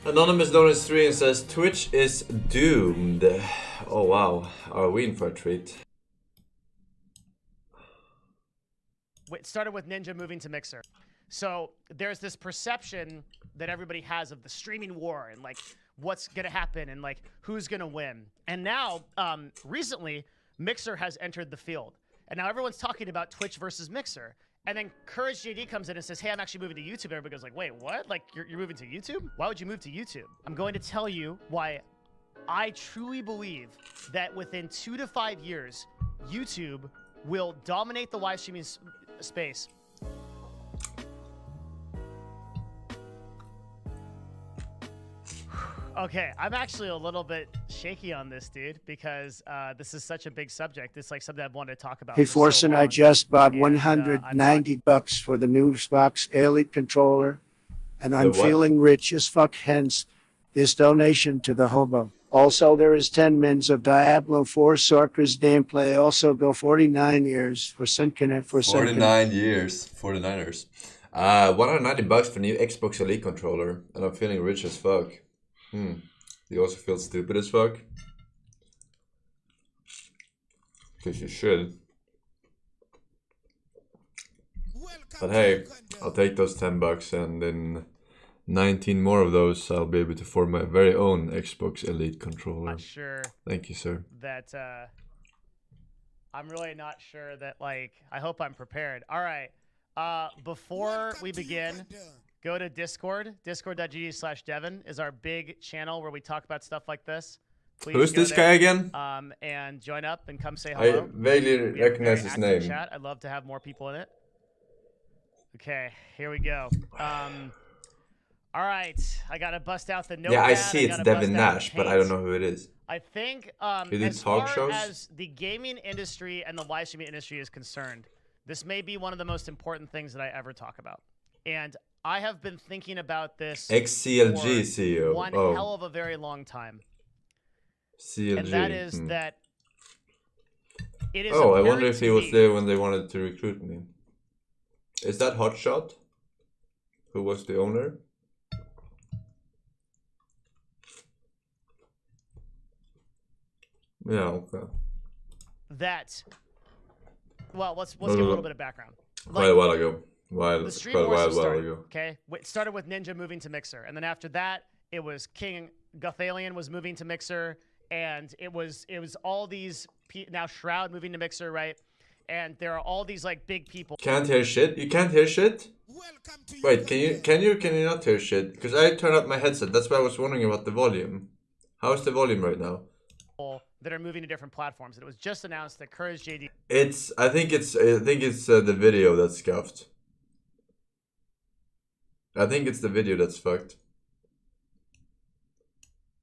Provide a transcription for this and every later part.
Anonymous donates 3 and says Twitch is doomed. Oh wow, are we in for a treat? It started with Ninja moving to Mixer. So there's this perception that everybody has of the streaming war and like what's gonna happen and like who's gonna win. And now, recently, Mixer has entered the field. And now everyone's talking about Twitch versus Mixer. And then Courage JD comes in and says, hey, I'm actually moving to YouTube. Everybody goes like, wait, what? Like, you're moving to YouTube? Why would you move to YouTube? I'm going to tell you why I truly believe that within 2 to 5 years, YouTube will dominate the live streaming space. Okay, I'm actually a little bit shaky on this, dude, because this is such a big subject. It's like something I've wanted to talk about. Hey, for Forsen, so I long. just bought And, $190 for the new Xbox Elite controller, and I'm The what? feeling rich as fuck, hence this donation to the hobo. Also, there is 10 mins of Diablo 4 Sorcerer's gameplay. Also, go 49 years for Synconet for 49 years, 49ers. $190 for new Xbox Elite controller, and I'm feeling rich as fuck. You also feel stupid as fuck? Because you should. But hey, I'll take those $10 and then 19 more of those I'll be able to form my very own Xbox Elite controller. not sure Thank you, sir. that I'm really not sure that, like, I hope I'm prepared. All right. Before we begin, go to Discord. Discord.gg/Devin is our big channel where we talk about stuff like this. Please Who's go this there, guy again? and join up and come say I hello. vaguely We have a recognize very his active name. Chat. I'd love to have more people in it. Okay, here we go. All right, I gotta bust out the notepad. Yeah, I see it's gotta Devin bust out Nash, the but I don't paint. know who it is. I think He did as talk far shows? as the gaming industry and the live streaming industry is concerned, this may be one of the most important things that I ever talk about. And I have been thinking about this Ex-CLG for CEO. one Oh, hell of a very long time. CLG. And that is that it is Oh, I wonder apparent if to he was me- there when they wanted to recruit me. Is that Hotshot? Who was the owner? Yeah, okay. that well, let's give a little bit of background. Quite a while ago. The stream Quite a wars while have started, ago. okay? It started with Ninja moving to Mixer, and then after that, it was King Gothalion was moving to Mixer, and it was all these now Shroud moving to Mixer, right? And there are all these like big people. Can't hear shit? You can't hear shit? Wait, can you not hear shit? Because I turned up my headset. That's why I was wondering about the volume. How's the volume right now? That are moving to different platforms. And it was just announced that Courage JD. I think it's the video that's scuffed. I think it's the video that's fucked.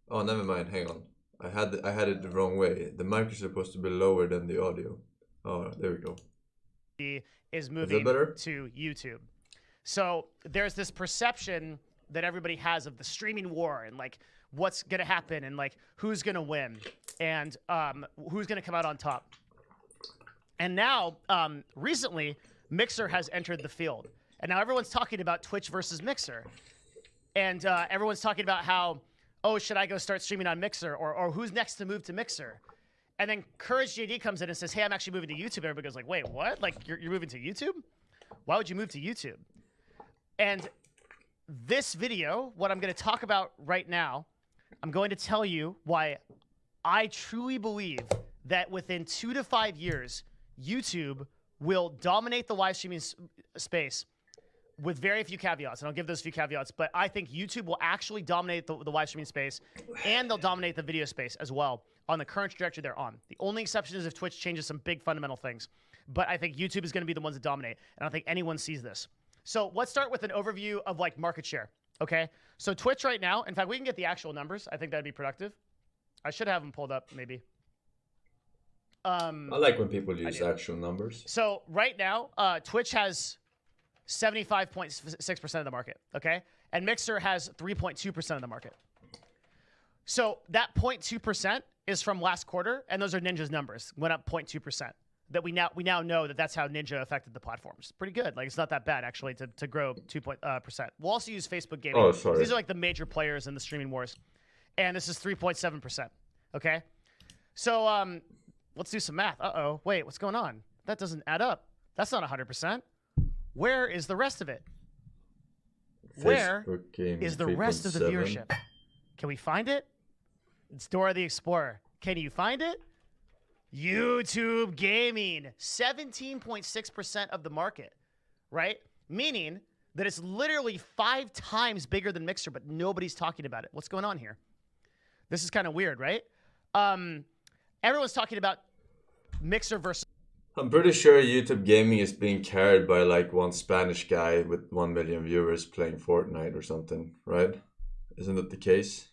Oh, never mind. Hang on. I had it the wrong way. The mic is supposed to be lower than the audio. Oh, there we go. Is moving better? to YouTube. So there's this perception that everybody has of the streaming war and like what's gonna happen and like who's gonna win and who's gonna come out on top. And now, recently, Mixer has entered the field, and now everyone's talking about Twitch versus Mixer, and everyone's talking about how, oh, should I go start streaming on Mixer or who's next to move to Mixer? And then Courage JD comes in and says, hey, I'm actually moving to YouTube. Everybody goes like, wait, what? Like, you're moving to YouTube? Why would you move to YouTube? And this video, what I'm going to talk about right now, I'm going to tell you why I truly believe that within 2 to 5 years, YouTube will dominate the live streaming space with very few caveats. And I'll give those few caveats. But I think YouTube will actually dominate the live streaming space, and they'll dominate the video space as well on the current trajectory they're on. The only exception is if Twitch changes some big fundamental things. But I think YouTube is going to be the ones that dominate. And I don't think anyone sees this. So let's start with an overview of like market share. Okay, so Twitch right now, in fact, we can get the actual numbers. I think that'd be productive. I should have them pulled up, maybe. I like when people use actual numbers. So right now, Twitch has 75.6% of the market, okay? And Mixer has 3.2% of the market. So that 0.2% is from last quarter, and those are Ninja's numbers. Went up 0.2%. that we now know that that's how Ninja affected the platforms. Pretty good. Like, it's not that bad actually to grow 2%. We'll also use Facebook Gaming. Oh, sorry. These are like the major players in the streaming wars, and this is 3.7%. Okay, so let's do some math. Wait, what's going on? That doesn't add up. That's not 100%. Where is the rest of it? Where is the rest of the viewership? Can we find it? It's Dora the Explorer. Can you find it? YouTube Gaming, 17.6% of the market, right? Meaning that it's literally 5 times bigger than Mixer, but nobody's talking about it. What's going on here? This is kind of weird, right? Everyone's talking about Mixer versus... I'm pretty sure YouTube Gaming is being carried by like one Spanish guy with 1 million viewers playing Fortnite or something, right? Isn't that the case?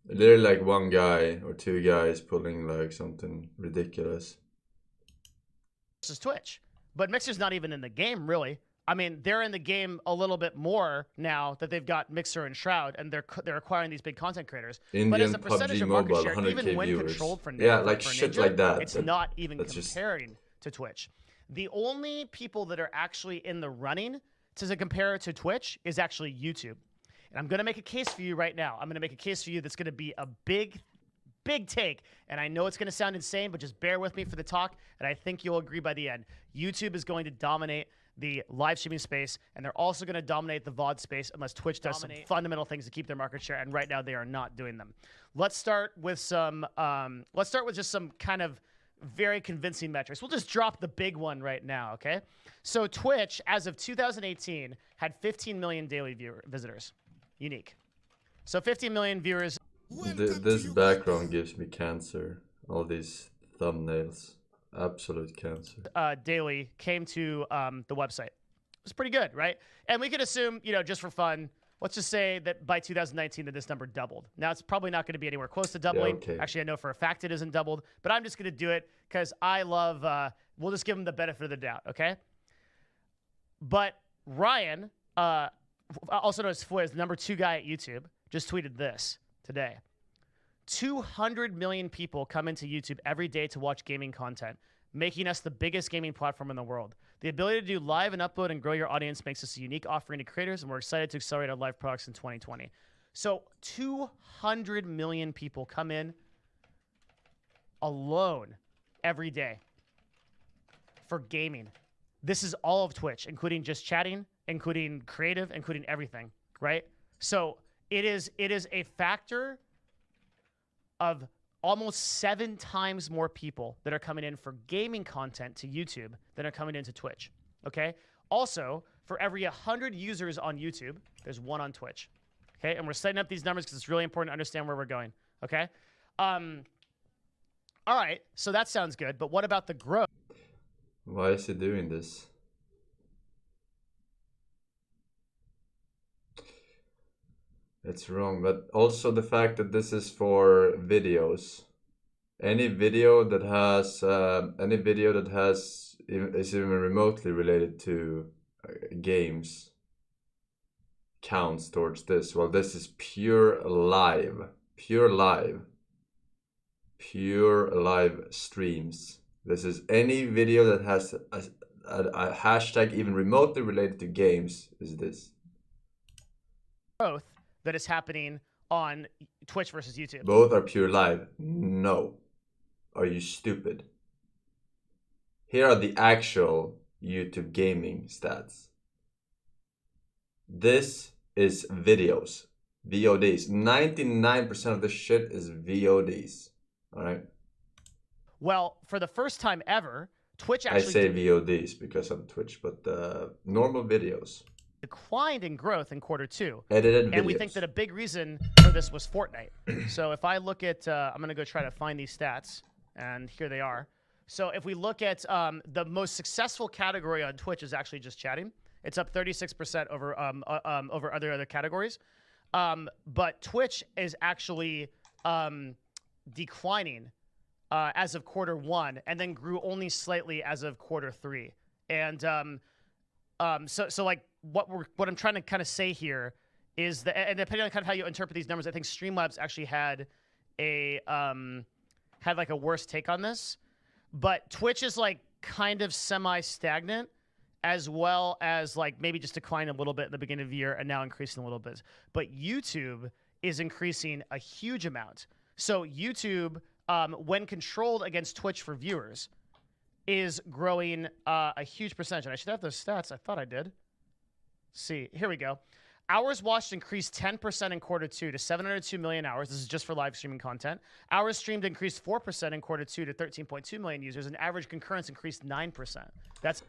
Literally like one guy or 2 guys pulling like something ridiculous. Versus Twitch. But Mixer's not even in the game, really. I mean, they're in the game a little bit more now that they've got Mixer and Shroud, and they're acquiring these big content creators. Indian but as a percentage PUBG of market Mobile, share, 100K even when viewers. controlled for Yeah, like for shit Ninja, like that. it's not even that's just... comparing to Twitch. The only people that are actually in the running to compare it to Twitch is actually YouTube. And I'm going to make a case for you right now. I'm going to make a case for you that's going to be a big take. And I know it's going to sound insane, but just bear with me for the talk. And I think you'll agree by the end. YouTube is going to dominate the live streaming space, and they're also going to dominate the VOD space unless Twitch does some fundamental things to keep their market share. And right now, they are not doing them. Let's start with some. Let's start with just some kind of very convincing metrics. We'll just drop the big one right now. Okay. So Twitch, as of 2018, had 15 million daily visitors, unique. So 15 million viewers. This background gives me cancer. All these thumbnails. Absolute cancer. Daily came to the website. It was pretty good, right? And we could assume, just for fun, let's just say that by 2019 that this number doubled. Now, it's probably not going to be anywhere close to doubling. Yeah, okay. Actually, I know for a fact it isn't doubled, but I'm just going to do it because I love, we'll just give him the benefit of the doubt, okay? But Ryan, also known as Fwiz, the number 2 guy at YouTube, just tweeted this today. 200 million people come into YouTube every day to watch gaming content, making us the biggest gaming platform in the world. The ability to do live and upload and grow your audience makes us a unique offering to creators, and we're excited to accelerate our live products in 2020. So 200 million people come in alone every day for gaming. This is all of Twitch, including just chatting, including creative, including everything, right? So it is a factor of almost 7 times more people that are coming in for gaming content to YouTube than are coming into Twitch, okay? Also, for every 100 users on YouTube, there's 1 on Twitch, okay? And we're setting up these numbers because it's really important to understand where we're going, okay? All right, so that sounds good, but what about the growth? Why is he doing this? It's wrong, but also the fact that this is for videos. Any video that is even remotely related to games counts towards this. Well, this is pure live streams. This is any video that has a hashtag even remotely related to games is this. Growth that is happening on Twitch versus YouTube. Both are pure live. No. Are you stupid? Here are the actual YouTube gaming stats. This is videos. VODs. 99% of this shit is VODs. Alright? Well, for the first time ever, Twitch actually... I say VODs because I'm Twitch, but normal videos. Declined in growth in Q2. Edited videos. And we think that a big reason for this was Fortnite. So if I look at... I'm going to go try to find these stats, and here they are. So if we look at the most successful category on Twitch is actually just chatting. It's up 36% over other categories. But Twitch is actually declining as of Q1, and then grew only slightly as of Q3. And so like what I'm trying to kind of say here is that, and depending on kind of how you interpret these numbers, I think Streamlabs actually had a had like a worse take on this, but Twitch is like kind of semi-stagnant, as well as like maybe just declined a little bit at the beginning of the year and now increasing a little bit. But YouTube is increasing a huge amount. So YouTube, when controlled against Twitch for viewers, is growing a huge percentage. And I should have those stats. I thought I did. See, here we go. Hours watched increased 10% in Q2 to 702 million hours. This is just for live streaming content. Hours streamed increased 4% in Q2 to 13.2 million users, and average concurrence increased 9%. That's.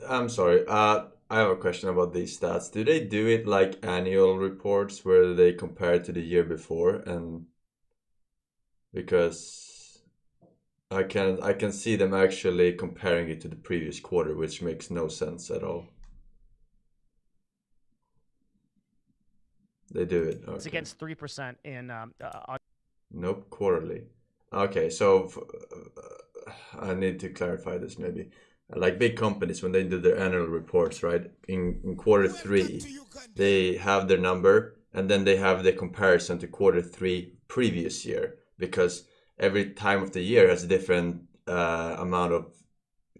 I'm sorry. I have a question about these stats. Do they do it like annual reports where they compare it to the year before? And because I can see them actually comparing it to the previous quarter, which makes no sense at all. They do it. Okay. It's against 3% in. Nope, quarterly. Okay, so I need to clarify this maybe. Like big companies, when they do their annual reports, right? In Q3, they have their number, and then they have the comparison to Q3 previous year, because every time of the year has a different amount of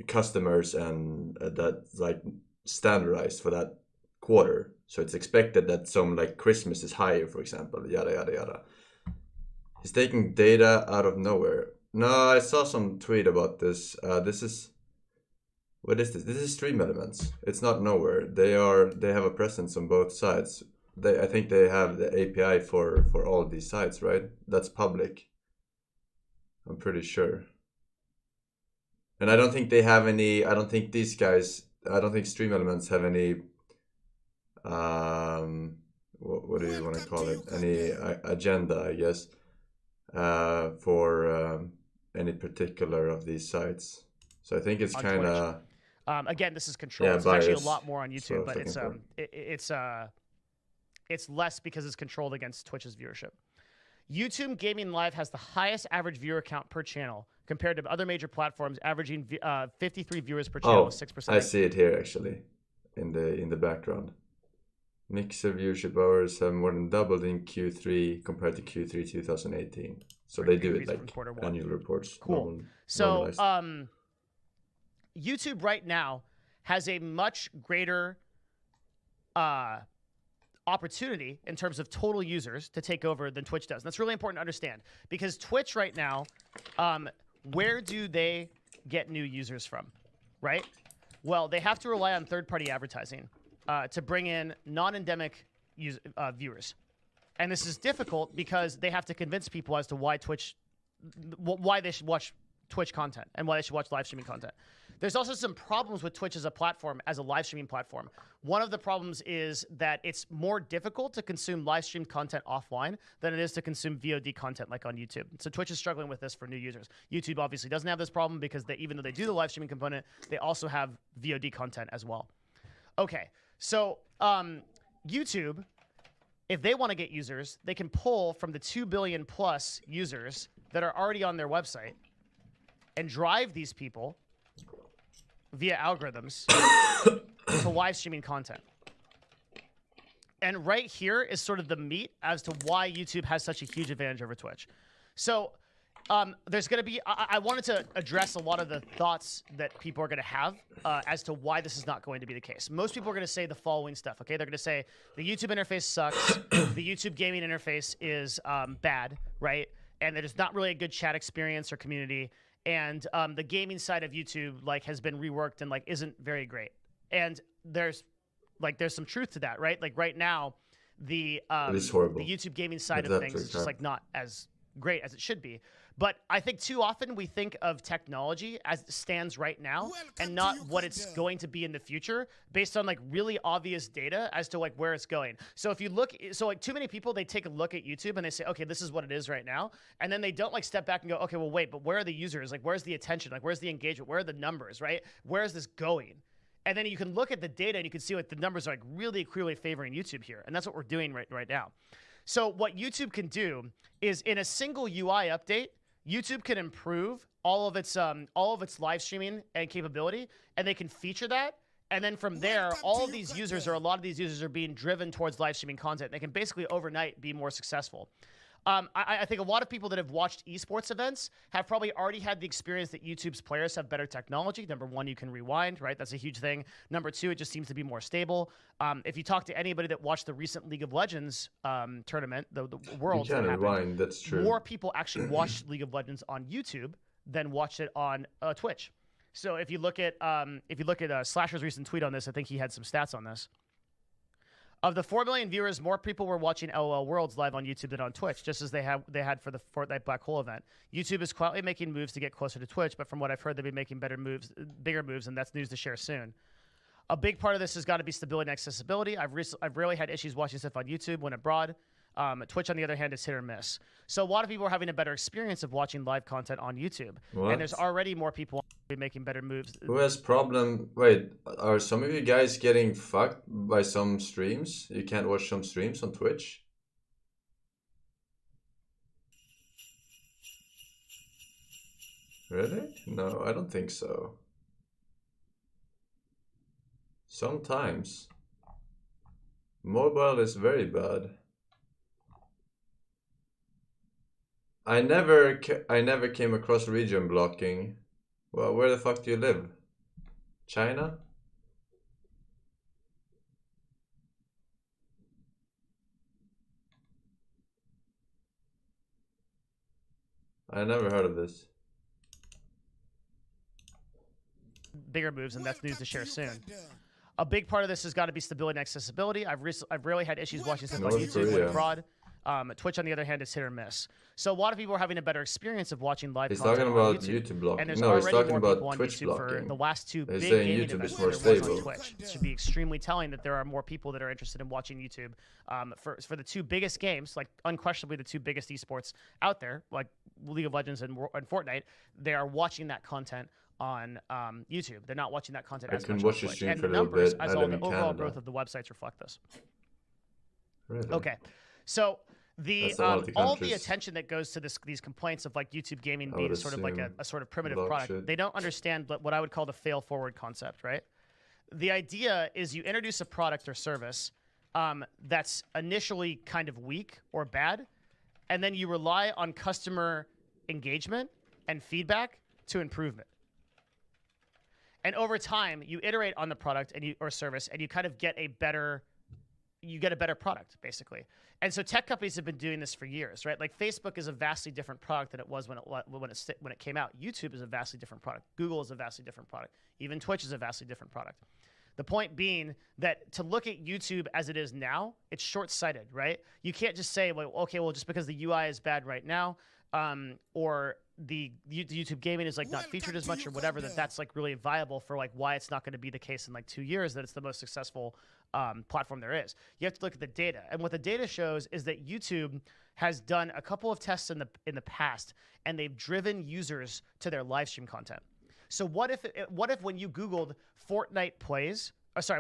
customers, and that's like standardized for that quarter. So it's expected that some like Christmas is higher, for example, yada, yada, yada. He's taking data out of nowhere. No, I saw some tweet about this. What is this? This is Stream Elements. It's not nowhere. They have a presence on both sides. I think they have the API for all of these sites, right? That's public. I'm pretty sure. And I don't think they have any, I don't think Stream Elements have any what do you want to call it? Any agenda, I guess, for any particular of these sites. So I think it's kind of. Again, this is controlled. Yeah, it's actually a lot more on YouTube, but it's less because it's controlled against Twitch's viewership. YouTube Gaming Live has the highest average viewer count per channel compared to other major platforms, averaging 53 viewers per channel, 6%. I see it here actually, in the background. Mixer viewership hours have more than doubled in Q3 compared to Q3 2018. So they do it like annual reports. Cool. So YouTube right now has a much greater opportunity in terms of total users to take over than Twitch does. And that's really important to understand, because Twitch right now, where do they get new users from, right? Well, they have to rely on third-party advertising to bring in non-endemic viewers. And this is difficult because they have to convince people as to why they should watch Twitch content and why they should watch live streaming content. There's also some problems with Twitch as a platform, as a live streaming platform. One of the problems is that it's more difficult to consume live stream content offline than it is to consume VOD content like on YouTube. So Twitch is struggling with this for new users. YouTube obviously doesn't have this problem because even though they do the live streaming component, they also have VOD content as well. Okay, so YouTube, if they want to get users, they can pull from the 2 billion plus users that are already on their website and drive these people via algorithms to live streaming content. And right here is sort of the meat as to why YouTube has such a huge advantage over Twitch. So there's going to be, I wanted to address a lot of the thoughts that people are going to have as to why this is not going to be the case. Most people are going to say the following stuff, okay? They're going to say the YouTube interface sucks, the YouTube gaming interface is bad, right? And there's not really a good chat experience or community. And the gaming side of YouTube has been reworked and isn't very great. And there's some truth to that, right? Like right now, the YouTube gaming side of things is just not as great as it should be. But I think too often we think of technology as it stands right now and not what it's going to be in the future based on really obvious data as to where it's going. So if you look, too many people, they take a look at YouTube and they say, okay, this is what it is right now. And then they don't step back and go, okay, well, wait, but where are the users? Where's the attention? Where's the engagement? Where are the numbers, right? Where is this going? And then you can look at the data and you can see the numbers are really clearly favoring YouTube here. And that's what we're doing right now. So what YouTube can do is in a single UI update, YouTube can improve all of its live streaming and capability, and they can feature that. And then from there, all of these users, or a lot of these users, are being driven towards live streaming content. They can basically overnight be more successful. I think a lot of people that have watched esports events have probably already had the experience that YouTube's players have better technology. Number one, you can rewind, right? That's a huge thing. Number two, it just seems to be more stable. If you talk to anybody that watched the recent League of Legends tournament, the Worlds that happened, rewind, that's true. more people actually watched League of Legends on YouTube than watched it on Twitch. So if you look at Slasher's recent tweet on this, I think he had some stats on this. Of the 4 million viewers, more people were watching LOL Worlds live on YouTube than on Twitch, just as they had for the Fortnite Black Hole event. YouTube is quietly making moves to get closer to Twitch, but from what I've heard, they'll be making bigger moves, and that's news to share soon. A big part of this has got to be stability and accessibility. I've rarely had issues watching stuff on YouTube when abroad. Twitch, on the other hand, is hit or miss. So a lot of people are having a better experience of watching live content on YouTube. What? And there's already more people making better moves. Who has problem? Wait, are some of you guys getting fucked by some streams? You can't watch some streams on Twitch? Really? No, I don't think so. Sometimes. Mobile is very bad. I never came across region blocking. Well, where the fuck do you live? China? I never heard of this. Bigger moves, and that's news to share soon. A big part of this has got to be stability and accessibility. I've rarely had issues watching stuff on YouTube when abroad. Twitch, on the other hand, is hit or miss. So a lot of people are having a better experience of watching live content talking about on YouTube. YouTube blocking. And there's No, he's already talking more about people on Twitch YouTube blocking. for the last two They're big saying gaming YouTube events is more than there was stable. on Twitch. It should be extremely telling that there are more people that are interested in watching YouTube. For the two biggest games, like unquestionably the two biggest esports out there, like League of Legends and Fortnite, they are watching that content on YouTube. They're not watching that content as much on watch your Twitch. stream And for the a little numbers, bit. as I all live the in overall Canada. growth of the websites reflect this. Really? Okay, so That's one of the all the countries. attention that goes to these complaints of like YouTube gaming I being would sort of like assume a sort of primitive block product, shit. they don't understand what I would call the fail forward concept, right? The idea is you introduce a product or service that's initially kind of weak or bad, and then you rely on customer engagement and feedback to improve it. And over time, you iterate on the product or service, and you kind of get a better product, basically. And so tech companies have been doing this for years, right? Like Facebook is a vastly different product than it was when it came out. YouTube is a vastly different product. Google is a vastly different product. Even Twitch is a vastly different product. The point being that to look at YouTube as it is now, it's short-sighted, right? You can't just say, well, okay, well, just because the UI is bad right now, or the YouTube gaming is like not featured as much or whatever, that's like really viable for like why it's not going to be the case in like 2 years that it's the most successful platform there is. You have to look at the data, and what the data shows is that YouTube has done a couple of tests in the past, and they've driven users to their live stream content. So what if when you Googled Fortnite plays,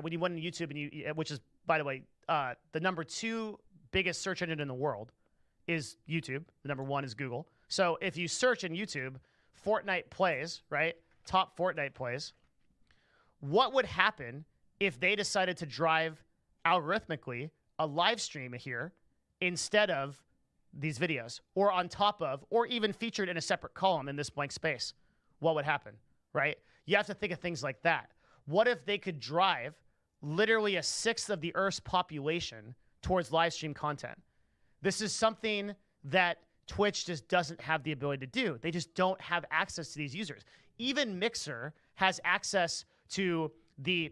when you went on YouTube and which is by the way the number 2 biggest search engine in the world is YouTube. The number 1 is Google. So if you search in YouTube, Fortnite plays, right? Top Fortnite plays. What would happen if they decided to drive algorithmically a live stream here instead of these videos, or on top of, or even featured in a separate column in this blank space? What would happen, right? You have to think of things like that. What if they could drive literally 1/6 of the Earth's population towards live stream content? This is something that Twitch just doesn't have the ability to do. They just don't have access to these users. Even Mixer has access to the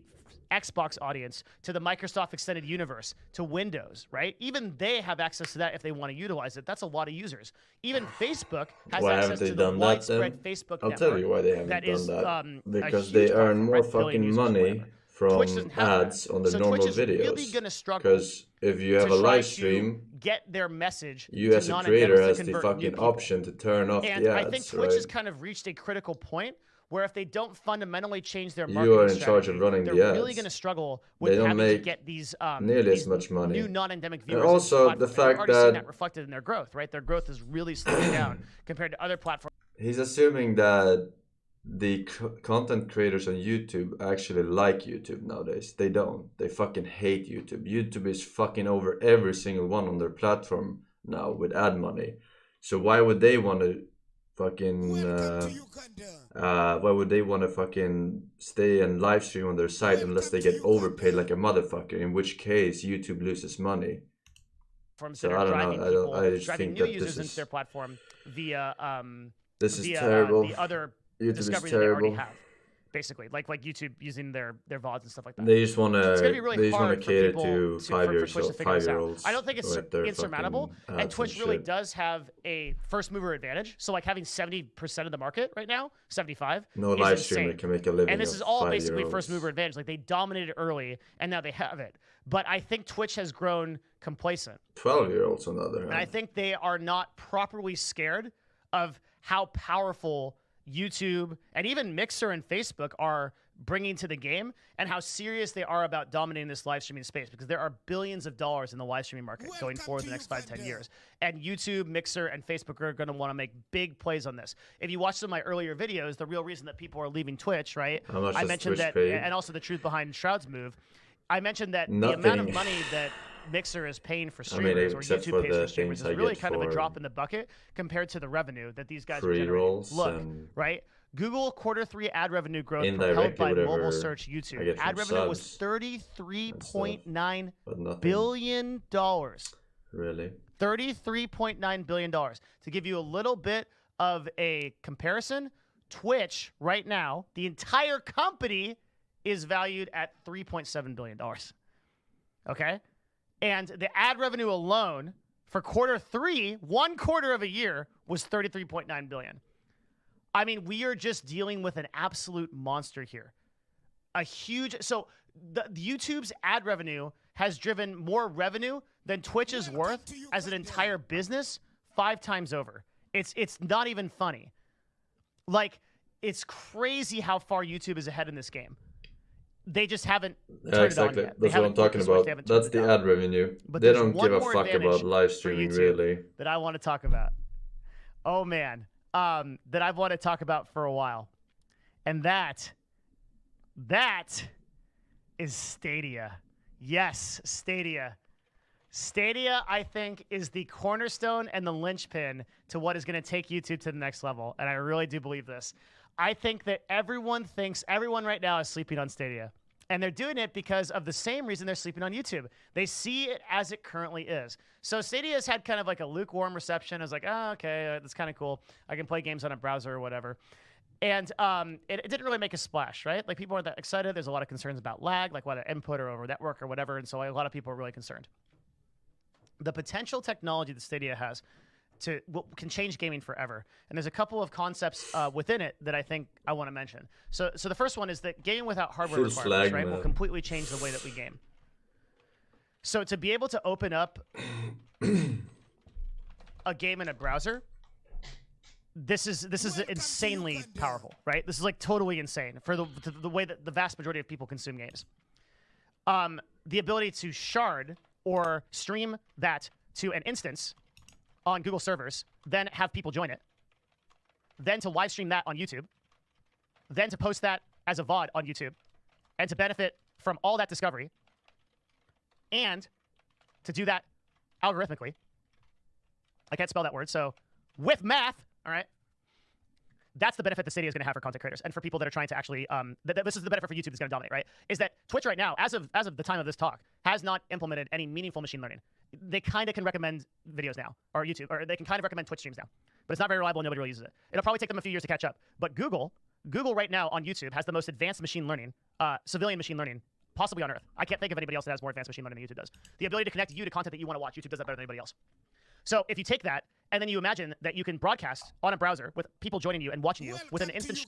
Xbox audience, to the Microsoft Extended Universe, to Windows, right? Even they have access to that if they want to utilize it. That's a lot of users. Even Facebook has Why access haven't they to the done that widespread then? Facebook I'll network. tell you why they haven't that done is, that. a Because huge they earn platform, more right? Billion fucking users or money whatever. from Twitch doesn't have ads that. on the So normal Twitch is videos. really gonna struggle Because if you have to a try live to stream, get their message you to as a non-endemics creator to has the convert new fucking people. option to turn off And the I ads, think Twitch right? has kind of reached a critical point where if they don't fundamentally change their You marketing are in charge of strategy, running they're the really ads. going to struggle They with don't having to make get these nearly these as much money. new non-endemic And viewers. into also platform. the And we've fact already seen that that reflected in their growth, right? Their growth is really slowing down compared to other platforms. he's assuming that the content creators on YouTube actually like YouTube nowadays. They don't. They fucking hate YouTube. YouTube is fucking over every single one on their platform now with ad money. So why would they want to fucking why would they want to fucking stay and live stream on their site unless they get overpaid like a motherfucker, in which case YouTube loses money. So I don't know. I just driving think new users into their platform via this is terrible. The other YouTube discovery is that they already terrible. have. Basically, like YouTube using their VODs and stuff like that. They just want to. It's gonna be really they just want hard to cater for to Twitch to figure this out. 5-year-olds. I don't think it's insurmountable, and Twitch really shit. does have a first mover advantage. So like having 70% of the market right now, 75. No is live streamer insane. can make a living. And this is all basically 5-year-olds. first mover advantage. Like they dominated early, and now they have it. But I think Twitch has grown complacent. 12-year-olds on the other hand. And I think they are not properly scared of how powerful YouTube and even Mixer and Facebook are bringing to the game, and how serious they are about dominating this live streaming space, because there are billions of dollars in the live streaming market going forward the next 5-10 years. And YouTube, Mixer, and Facebook are going to want to make big plays on this. If you watch some of my earlier videos, the real reason that people are leaving Twitch, right? I mentioned that, and also the truth behind Shroud's move. I mentioned that the amount of money that Mixer is paying for streamers, or YouTube pays for streamers, is really kind of a drop in the bucket compared to the revenue that these guys are generating. Look, right? Google Q3 ad revenue growth propelled by mobile search YouTube. Ad revenue was $33.9 billion. Really? $33.9 billion. To give you a little bit of a comparison, Twitch right now, the entire company is valued at $3.7 billion. Okay? And the ad revenue alone for Q3, 1 quarter of a year, was $33.9 billion. I mean, we are just dealing with an absolute monster here. A huge... So, the YouTube's ad revenue has driven more revenue than Twitch's worth as an entire business 5 times over. It's not even funny. Like, it's crazy how far YouTube is ahead in this game. They just haven't turned it on yet. That's what I'm talking about. That's the ad revenue. But they don't give a fuck about live streaming, really. That I want to talk about. Oh, man. That I've wanted to talk about for a while. And that is Stadia. Yes, Stadia. Stadia, I think, is the cornerstone and the linchpin to what is going to take YouTube to the next level. And I really do believe this. I think that everyone right now is sleeping on Stadia. And they're doing it because of the same reason they're sleeping on YouTube. They see it as it currently is. So Stadia has had kind of like a lukewarm reception. It's like, oh, okay, that's kind of cool. I can play games on a browser or whatever. And it didn't really make a splash, right? Like, people aren't that excited. There's a lot of concerns about lag, like whether input or over network or whatever. And so a lot of people are really concerned. The potential technology that Stadia has can change gaming forever. And there's a couple of concepts within it that I think I want to mention. So the first one is that gaming without hardware requirements, right, will completely change the way that we game. So to be able to open up a game in a browser, this is insanely powerful, right? This is like totally insane for the way that the vast majority of people consume games. The ability to shard or stream that to an instance on Google servers, then have people join it, then to live stream that on YouTube, then to post that as a VOD on YouTube, and to benefit from all that discovery, and to do that algorithmically. I can't spell that word, so with math, all right? That's the benefit that Stadia is going to have for content creators and for people that are trying to actually, this is the benefit for YouTube that's going to dominate, right? Is that Twitch right now, as of the time of this talk, has not implemented any meaningful machine learning. They kind of can recommend videos now, or YouTube, or they can kind of recommend Twitch streams now. But it's not very reliable, nobody really uses it. It'll probably take them a few years to catch up. But Google right now on YouTube has the most advanced machine learning, civilian machine learning, possibly on Earth. I can't think of anybody else that has more advanced machine learning than YouTube does. The ability to connect you to content that you want to watch, YouTube does that better than anybody else. So if you take that, and then you imagine that you can broadcast on a browser with people joining you and watching you with an instant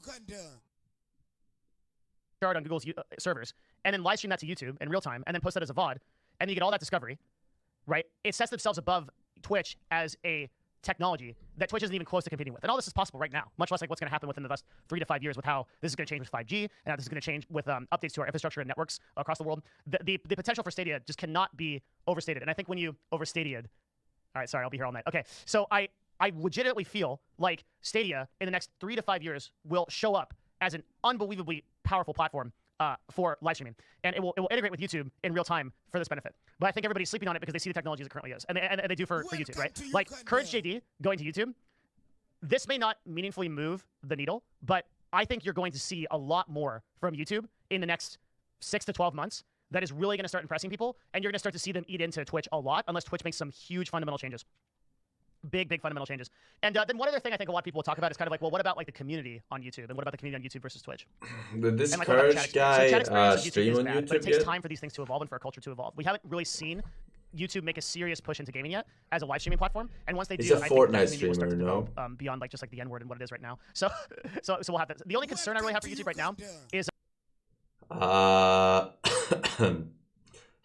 shard on Google's servers, and then live stream that to YouTube in real time, and then post that as a VOD, and you get all that discovery, right? It sets themselves above Twitch as a technology that Twitch isn't even close to competing with. And all this is possible right now, much less like what's going to happen within the next 3 to 5 years with how this is going to change with 5G, and how this is going to change with updates to our infrastructure and networks across the world. The potential for Stadia just cannot be overstated. And I think when you overstated, all right, sorry, I'll be here all night. Okay, so I legitimately feel like Stadia in the next 3 to 5 years will show up as an unbelievably powerful platform for live streaming, and it will integrate with YouTube in real time for this benefit. But I think everybody's sleeping on it because they see the technology as it currently is, and they do for YouTube, right? Like CouRage JD going to YouTube. This may not meaningfully move the needle, but I think you're going to see a lot more from YouTube in the next 6 to 12 months that is really going to start impressing people, and you're going to start to see them eat into Twitch a lot unless Twitch makes some huge fundamental changes. Big fundamental changes. And then one other thing I think a lot of people will talk about is kind of like, well, what about like the community on YouTube? And what about the community on YouTube versus Twitch? Did this like, CouRage guy stream on YouTube but it takes yet? time for these things to evolve and for a culture to evolve. We haven't really seen YouTube make a serious push into gaming yet as a live streaming platform. And once they He's do, a I Fortnite think that will start streamer, to no? develop beyond like just like the N-word and what it is right now. So we'll have that. The only concern I really have for YouTube right now is how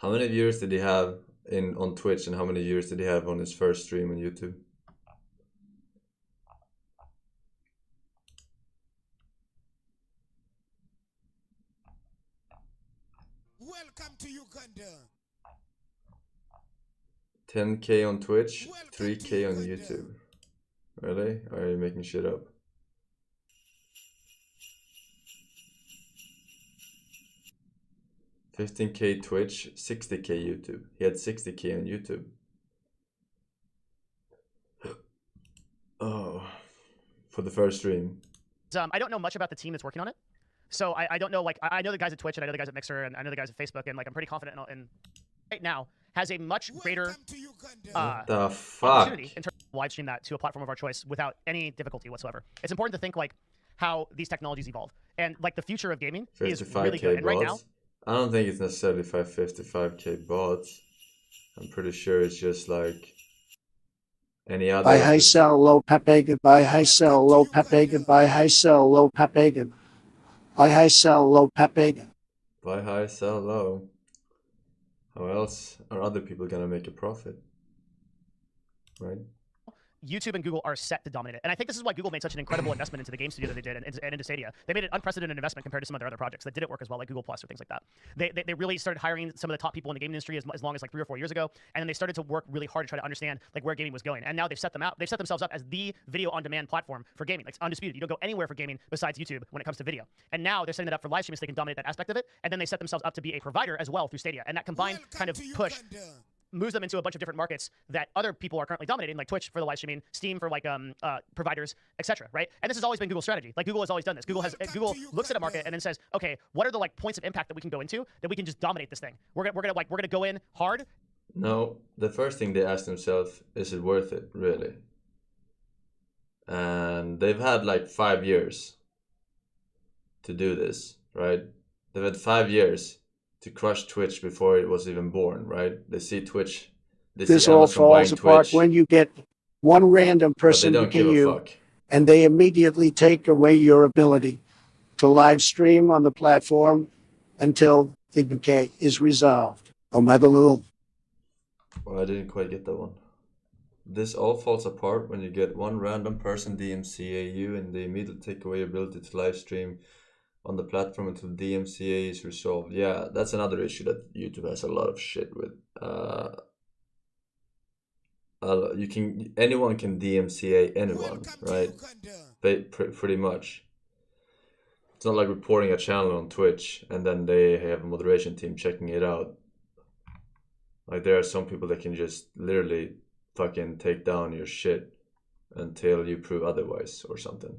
many viewers did he have on Twitch, and how many viewers did he have on his first stream on YouTube? Welcome to Uganda. 10K on Twitch, 3K on YouTube. Really? Or are you making shit up? $15K Twitch, 60K YouTube. He had 60K on YouTube. Oh, for the first stream. I don't know much about the team that's working on it. So I don't know, like, I know the guys at Twitch, and I know the guys at Mixer, and I know the guys at Facebook, and like I'm pretty confident in right now has a much greater The fuck? opportunity in terms of live stream that to a platform of our choice without any difficulty whatsoever. It's important to think like how these technologies evolve, and like the future of gaming is really good. And right now, I don't think it's necessarily 55K bots. I'm pretty sure it's just like any other. Buy high, sell low, Papaga. Buy high, sell low, Papaga. Buy high, sell low, Papaga. Buy high, sell low, Papaga. Buy high, sell low. How else are other people gonna make a profit? Right? YouTube and Google are set to dominate it. And I think this is why Google made such an incredible investment into the game studio that they did and into Stadia. They made an unprecedented investment compared to some of their other projects that didn't work as well, like Google Plus or things like that. They really started hiring some of the top people in the gaming industry as long as like 3 or 4 years ago. And then they started to work really hard to try to understand like where gaming was going. And now they've set themselves up as the video on demand platform for gaming. Like it's undisputed. You don't go anywhere for gaming besides YouTube when it comes to video. And now they're setting it up for live streaming so they can dominate that aspect of it. And then they set themselves up to be a provider as well through Stadia. And that combined kind of push moves them into a bunch of different markets that other people are currently dominating, like Twitch for the live streaming, Steam for like providers, etc. Right? And this has always been Google's strategy. Like Google has always done this. Google looks at a market and then says, okay, what are the like points of impact that we can go into that we can just dominate this thing? We're gonna go in hard. No, the first thing they ask themselves is it worth it, really? And they've had like 5 years to do this, right? They've had 5 years to crush Twitch before it was even born, right? They see Twitch. This all falls apart when you get one random person picking you, and they immediately take away your ability to live stream on the platform until the decay is resolved. Oh my balloon. Well, I didn't quite get that one. This all falls apart when you get one random person DMCA you and they immediately take away your ability to live stream on the platform until DMCA is resolved. Yeah, that's another issue that YouTube has a lot of shit with. Anyone can DMCA anyone, right? Pretty much. It's not like reporting a channel on Twitch and then they have a moderation team checking it out. Like there are some people that can just literally fucking take down your shit until you prove otherwise or something.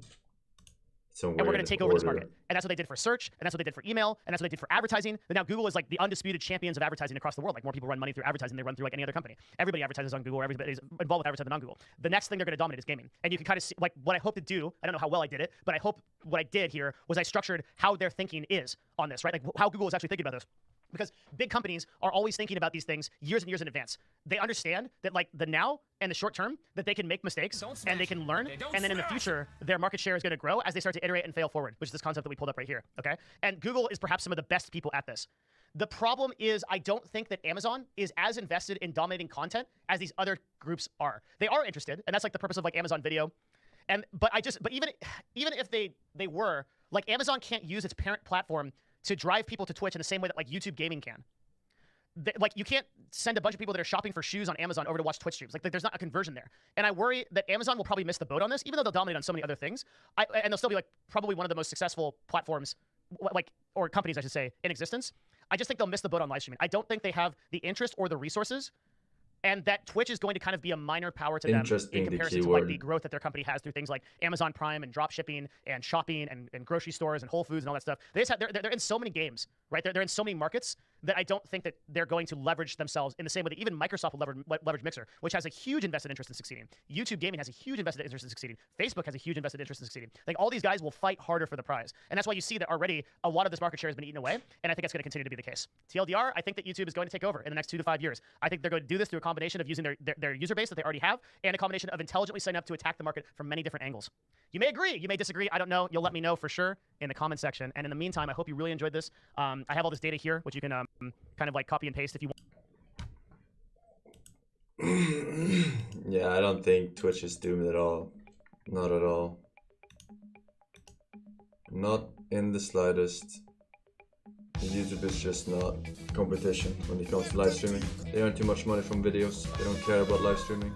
And we're going to take over this market. And that's what they did for search, and that's what they did for email, and that's what they did for advertising. But now Google is like the undisputed champions of advertising across the world. Like more people run money through advertising than they run through like any other company. Everybody advertises on Google, everybody's involved with advertising on Google. The next thing they're going to dominate is gaming. And you can kind of see like what I hope to do. I don't know how well I did it, but I hope what I did here was I structured how their thinking is on this, right? Like how Google is actually thinking about this. Because big companies are always thinking about these things years and years in advance. They understand that like the now and the short term that they can make mistakes and they can learn, and then in the future their market share is going to grow as they start to iterate and fail forward, which is this concept that we pulled up right here. Okay, and Google is perhaps some of the best people at this. The problem is I don't think that Amazon is as invested in dominating content as these other groups are. They are interested, and that's like the purpose of like Amazon Video. But even if they were, like Amazon can't use its parent platform to drive people to Twitch in the same way that like YouTube gaming can. Like you can't send a bunch of people that are shopping for shoes on Amazon over to watch Twitch streams. Like there's not a conversion there. And I worry that Amazon will probably miss the boat on this, even though they'll dominate on so many other things. And they'll still be like probably one of the most successful platforms or companies, I should say, in existence, I just think they'll miss the boat on live streaming. I don't think they have the interest or the resources, and that Twitch is going to kind of be a minor power to them in comparison to like the growth that their company has through things like Amazon Prime and drop shipping and shopping and grocery stores and Whole Foods and all that stuff. They just have, they're in so many games, right? They're in so many markets that I don't think that they're going to leverage themselves in the same way that even Microsoft will leverage Mixer, which has a huge invested interest in succeeding. YouTube Gaming has a huge invested interest in succeeding. Facebook has a huge invested interest in succeeding. Like all these guys will fight harder for the prize. And that's why you see that already a lot of this market share has been eaten away. And I think that's going to continue to be the case. TLDR, I think that YouTube is going to take over in the next 2 to 5 years. I think they're going to do this through a combination of using their user base that they already have and a combination of intelligently setting up to attack the market from many different angles. You may agree, you may disagree, I don't know. You'll let me know for sure in the comment section. And in the meantime, I hope you really enjoyed this. I have all this data here, which you can kind of like copy and paste if you want. Yeah, I don't think Twitch is doomed at all. Not at all. Not in the slightest. YouTube is just not competition when it comes to live streaming. They earn too much money from videos. They don't care about live streaming.